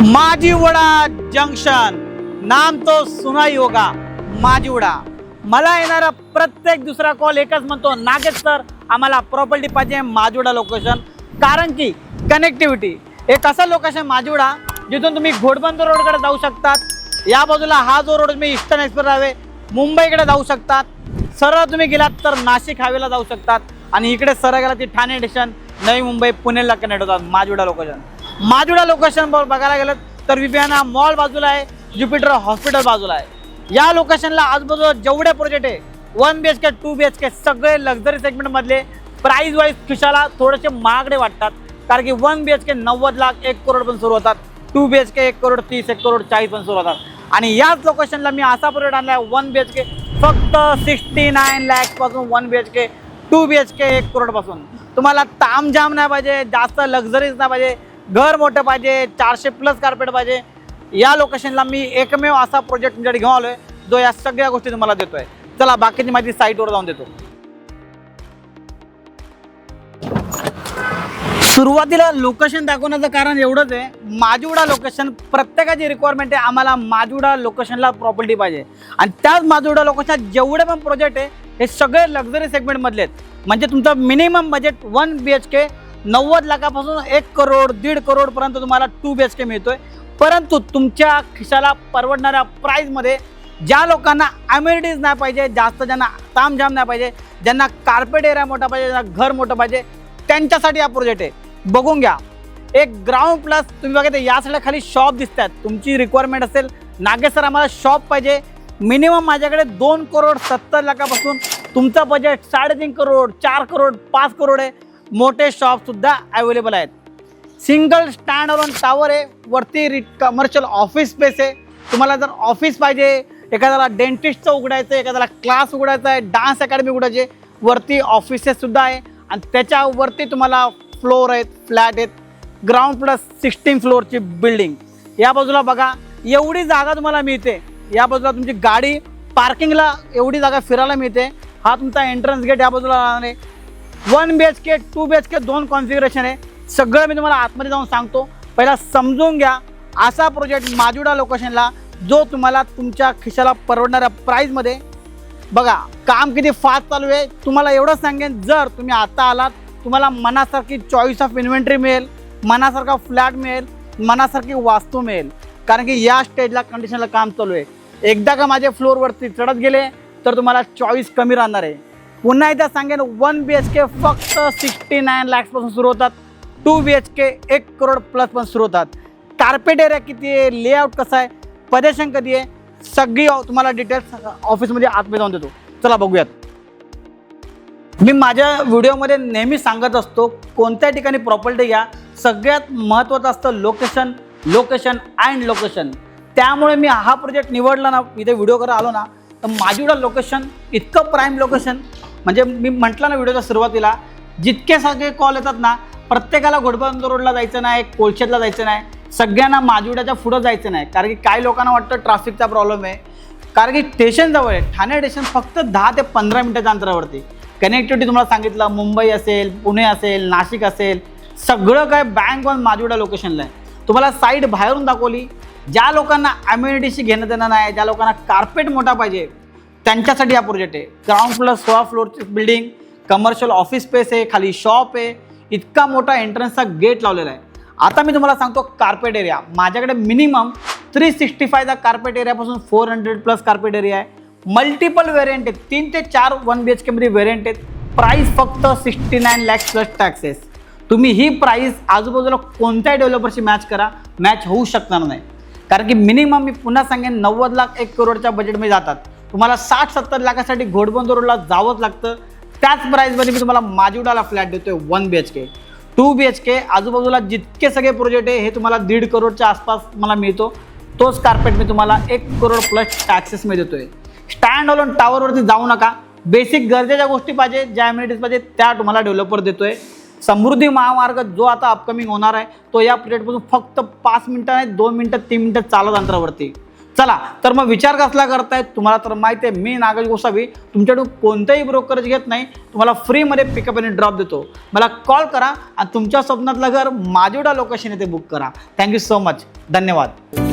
Majiwada junction, नाम तो सुना ही होगा, माजिवडा। मला येणारा प्रत्येक दुसरा कॉल एकच म्हणतो, नागेश सर आम्हाला प्रॉपर्टी पाहिजे माजिवडा लोकेशन। कारण की कनेक्टिव्हिटी एक असं लोकेशन माजिवडा जिथून तुम्ही घोडबंदर रोडकडे जाऊ शकतात। या बाजूला हा जो रोड तुम्ही ईस्टर्न एक्सप्रेस हायवे मुंबईकडे जाऊ शकतात, सरळ तुम्ही गेलात तर नाशिक हायवेला जाऊ शकतात, आणि इकडे सरळ गेलात की ठाणे स्टेशन, नवी मुंबई, पुणेला कनेक्ट होतात। माजिवडा लोकेशन, माजिवडा लोकेशन बघायला गेलं तर विपियाना मॉल बाजूला आहे, ज्युपिटर हॉस्पिटल बाजूला आहे। या लोकेशनला आजूबाजूला जेवढे प्रोजेक्ट आहे 1 BHK 2 BHK सगळे लक्झरी सेगमेंट मधले प्राइस वाईज खिशाला थोडेसे महागडे वाटतात। कारण की 1 BHK 90 लाख 1 करोड पण सुरू होतात, 2 BHK 1 करोड 30 1 करोड 40 पण सुरू होतात। आणि याच लोकेशनला मी असा प्रोजेक्ट आणला 1 BHK फक्त 69 लाख पासून 1 BHK 2 BHK 1 करोड पासून। तुम्हाला तामझाम नाही पाहिजे, जास्त लक्झरीज नाही पाहिजे, घर मोठं पाहिजे, 400+ कार्पेट पाहिजे, या लोकेशनला मी एकमेव असा प्रोजेक्ट तुमच्याकडे घेऊन आलोय जो या सगळ्या गोष्टी तुम्हाला देतोय। चला बाकीची माहिती साईटवर जाऊन देतो। सुरुवातीला लोकेशन दाखवण्याचं कारण एवढंच आहे, माजिवडा लोकेशन प्रत्येकाची रिक्वायरमेंट आहे, आम्हाला माजिवडा लोकेशनला प्रॉपर्टी पाहिजे। आणि त्याच माजिवडा लोकेशनला जेवढे पण प्रोजेक्ट आहे हे सगळे लक्झरी सेगमेंट मधले आहेत। म्हणजे तुमचं minimum budget 1 BHK 90 लाखापासून 1 crore 1.5 crore पर्यंत तुम्हाला 2 BHK मिळतोय। परंतु तुमच्या खिशाला परवडणाऱ्या प्राइसमध्ये ज्या लोकांना अम्युनिटीज नाही पाहिजे, जास्त ज्यांना तामझाम नाही पाहिजे, ज्यांना कार्पेट एरिया मोठा पाहिजे, ज्यांना घर मोठं पाहिजे, त्यांच्यासाठी हा प्रोजेक्ट आहे। बघून घ्या, एक ग्राउंड प्लस तुम्ही बघा या साईडला खाली शॉप दिसतात। तुमची रिक्वायरमेंट असेल नागेश सर आम्हाला शॉप पाहिजे, मिनिमम माझ्याकडे 2 करोड 70 लाखापासून तुमचं बजेट 3.5 करोड 4 करोड 5 करोड आहे। मोठे शॉप सुद्धा अवेलेबल आहेत। सिंगल स्टँड अलोन टावर आहे, वरती कमर्शियल ऑफिस स्पेस आहे। तुम्हाला जर ऑफिस पाहिजे, एखाद्याला डेंटिस्टचं उघडायचं आहे, एखाद्याला क्लास उघडायचा आहे, डान्स अकॅडमी उघडायची, वरती ऑफिसेस सुद्धा आहे। आणि त्याच्यावरती तुम्हाला फ्लोर आहेत, फ्लॅट आहेत, ग्राउंड प्लस 16 फ्लोअरची बिल्डिंग। या बाजूला बघा एवढी जागा तुम्हाला मिळते, या बाजूला तुमची गाडी पार्किंगला एवढी जागा फिरायला मिळते। हा तुमचा एंट्रन्स गेट या बाजूला राहणार आहे। 1 BHK 2 BHK 2 कॉन्फिगरेशन आहे, सगळं मी तुम्हाला आतमध्ये जाऊन सांगतो। पहिला समजून घ्या असा प्रोजेक्ट माजिवडा लोकेशनला जो तुम्हाला तुमच्या खिशाला परवडणाऱ्या प्राईजमध्ये। बघा काम किती फास्ट चालू आहे, तुम्हाला एवढंच सांगेन, जर तुम्ही आता आलात तुम्हाला मनासारखी चॉईस ऑफ इन्व्हेंटरी मिळेल, मनासारखा फ्लॅट मिळेल, मनासारखी वास्तू मिळेल। कारण की या स्टेजला कंडिशनला काम चालू आहे। एकदा का माझ्या फ्लोअरवरती चढत गेले तर तुम्हाला चॉईस कमी राहणार आहे। पुन्हा एकदा सांगेन 1 BHK फक्त 69 लाखपासून सुरू होतात, 2 BHK 1 करोड प्लस पण सुरू होतात। कार्पेट एरिया किती आहे, लेआउट कसं आहे, पजेशन कधी आहे, सगळी तुम्हाला डिटेल्स ऑफिसमध्ये आतमध्ये जाऊन देतो। चला बघूयात। मी माझ्या व्हिडिओमध्ये नेहमी सांगत असतो कोणत्या ठिकाणी प्रॉपर्टी घ्या, सगळ्यात महत्त्वाचं असतं लोकेशन, लोकेशन अँड लोकेशन। त्यामुळे मी हा प्रोजेक्ट निवडला ना, इथे व्हिडिओ करायला आलो ना, तर माजिवडा लोकेशन इतकं प्राईम लोकेशन, म्हणजे मी म्हटलं ना व्हिडिओच्या सुरुवातीला, जितके सगळे कॉल येतात ना, प्रत्येकाला घोडबंदर रोडला जायचं नाही, कोळशेतला जायचं नाही, सगळ्यांना माजिवड्याच्या पुढं जायचं नाही। कारण की काही लोकांना वाटतं ट्रॅफिकचा प्रॉब्लेम आहे, कारण की स्टेशन जवळ आहे, ठाणे स्टेशन फक्त 10 ते 15 मिनिटाच्या अंतरावरती। कनेक्टिव्हिटी तुम्हाला सांगितलं, मुंबई असेल, पुणे असेल, नाशिक असेल, सगळं काय बँक वन माजिवडा लोकेशनला आहे। तुम्हाला साईड बाहेरून दाखवली, ज्या लोकांना अम्युनिटीशी घेणं देणं नाही, ज्या लोकांना कार्पेट मोठा पाहिजे, त्यांच्यासाठी हा प्रोजेक्ट आहे। ग्राउंड प्लस 16 फ्लोअरची बिल्डिंग, कमर्शियल ऑफिस स्पेस आहे, खाली शॉप आहे, इतका मोठा एंट्रन्सचा गेट लावलेला आहे। आता मी तुम्हाला सांगतो कार्पेट एरिया, माझ्याकडे मिनिमम 365चा कार्पेट एरियापासून 400+ कार्पेट एरिया आहे। मल्टिपल व्हेरियंट आहेत, 3 ते 4 1 BHK मध्ये व्हेरियंट आहेत। प्राईस फक्त 69 लाख प्लस टॅक्सेस। तुम्ही ही प्राईस आजूबाजूला कोणत्याही डेव्हलपरशी मॅच करा, मॅच होऊ शकणार नाही। कारण की मिनिमम मी पुन्हा सांगेन 90 लाख 1 करोडच्या बजेटमध्ये जातात। तुम्हाला 60-70 लाखासाठी घोडबंदर रोडला जावंच लागतं। त्याच प्राईसमध्ये मी तुम्हाला माजिवडाला फ्लॅट देतोय 1 BHK 2 BHK। आजूबाजूला जितके सगळे प्रोजेक्ट आहे हे तुम्हाला 1.5 करोडच्या आसपास मला मिळतो। तोच कार्पेट मी तुम्हाला 1 करोड प्लस टॅक्सेस मी देतोय। स्टँड अलोन टावरवरती जाऊ नका, बेसिक गरजेच्या गोष्टी पाहिजे, ज्या अम्युनिटीज पाहिजे त्या तुम्हाला डेव्हलपर देतोय। समृद्धी महामार्ग जो आता अपकमिंग होणार आहे तो या प्रोजेक्टपासून फक्त 5 मिनिटं नाही, 2 मिनिटं 3 मिनिटं चालत अंतरावरती। चला तर मग विचार कसला करतायत तुम्हाला तर माहिती आहे, मी नागेश गोसावी तुमच्याकडून कोणतेही ब्रोकरेज घेत नाही, तुम्हाला फ्रीमध्ये पिकअप आणि ड्रॉप देतो. मला कॉल करा आणि तुमच्या स्वप्नातलं घर माझिवडा लोकेशन येथे बुक करा. Thank you so much. धन्यवाद.